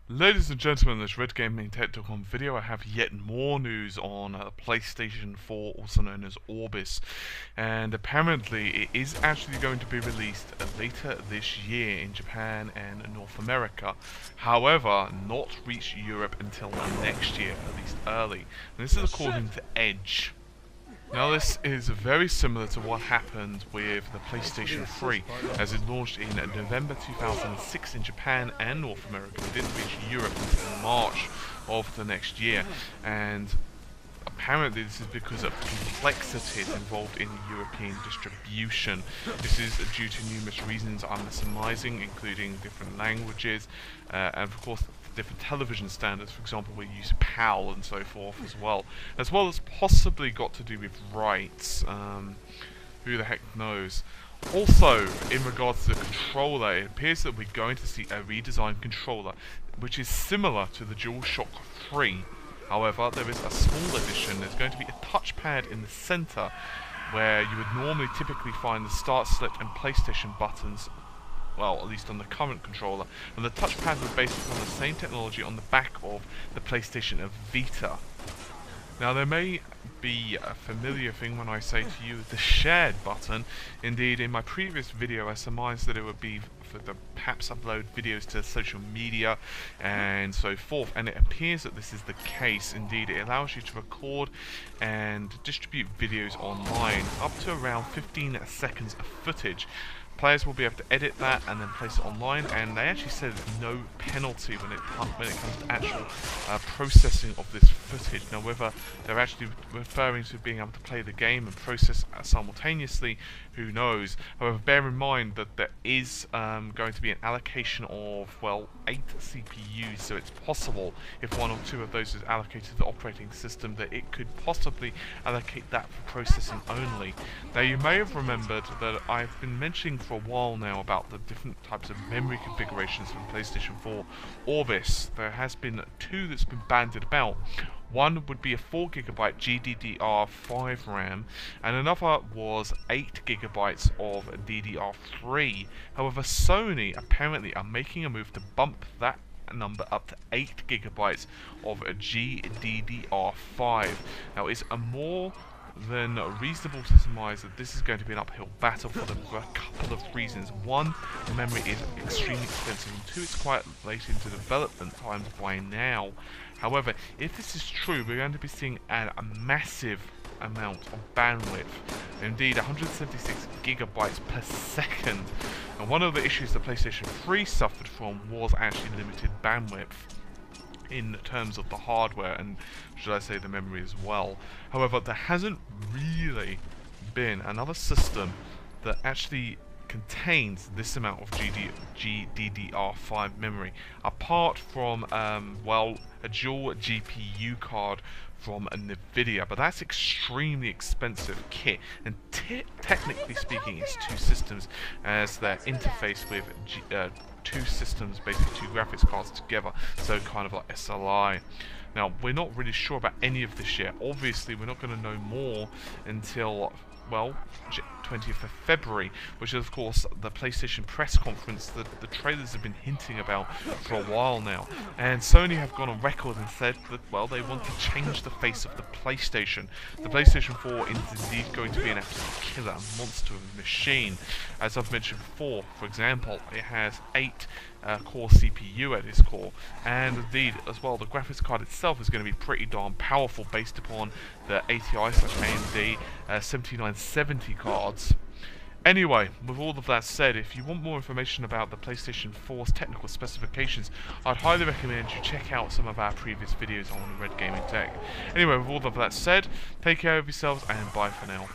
Ladies and gentlemen, in this RedGamingTech.com video I have yet more news on PlayStation 4, also known as Orbis, and apparently it is actually going to be released later this year in Japan and North America. However, not reach Europe until next year, at least early. And this is according to Edge. Now this is very similar to what happened with the PlayStation 3, as it launched in November 2006 in Japan and North America. It didn't reach Europe until March of the next year, and apparently this is because of complexities involved in European distribution. This is due to numerous reasons I'm surmising, including different languages, and of course different television standards. For example, we use PAL and so forth as well as possibly got to do with rights. Who the heck knows? Also, in regards to the controller, it appears that we're going to see a redesigned controller, which is similar to the DualShock 3. However, there is a small addition. There's going to be a touchpad in the center, where you would normally typically find the start, select, and PlayStation buttons. Well, at least on the current controller, and the touchpad was based upon the same technology on the back of the PlayStation Vita. Now, there may be a familiar thing when I say to you the shared button. Indeed, in my previous video I surmised that it would be for the perhaps upload videos to social media and so forth, and it appears that this is the case. Indeed, it allows you to record and distribute videos online up to around 15 seconds of footage. Players will be able to edit that and then place it online, and they actually said no penalty when it comes to actual processing of this footage. Now, whether they're actually referring to being able to play the game and process simultaneously, who knows? However, bear in mind that there is going to be an allocation of, well, 8 CPUs, so it's possible if one or two of those is allocated to the operating system that it could possibly allocate that for processing only. Now, you may have remembered that I've been mentioning for a while now about the different types of memory configurations for the PlayStation 4 Orbis. There has been two that's been bandied about. One would be a 4GB GDDR5 RAM, and another was 8GB of DDR3. However, Sony apparently are making a move to bump that number up to 8GB of a GDDR5. Now, it's a more than reasonable to surmise that this is going to be an uphill battle for them for a couple of reasons. One, the memory is extremely expensive, and two, it's quite late into development times by now. However, if this is true, we're going to be seeing a massive amount of bandwidth. Indeed, 176GB per second. And one of the issues the PlayStation 3 suffered from was actually limited bandwidth in terms of the hardware and, should I say, the memory as well. However, there hasn't really been another system that actually contains this amount of GDDR5 memory, apart from, well, a dual GPU card from NVIDIA, but that's extremely expensive kit, and technically speaking it's two systems, as they're interfaced with two systems, basically two graphics cards together, so kind of like SLI. Now, we're not really sure about any of this yet. Obviously, we're not going to know more until, well, 20th of February, which is of course the PlayStation press conference that the trailers have been hinting about for a while now. And Sony have gone on record and said that, well, they want to change the face of the PlayStation. The PlayStation 4 is indeed going to be an absolute killer, monster of a machine. As I've mentioned before, for example, it has 8 core CPU at its core, and indeed as well the graphics card itself is going to be pretty darn powerful based upon the ATI/AMD 7970 cards. Anyway, with all of that said, if you want more information about the PlayStation 4's technical specifications, I'd highly recommend you check out some of our previous videos on Red Gaming Tech. Anyway, with all of that said, take care of yourselves and bye for now.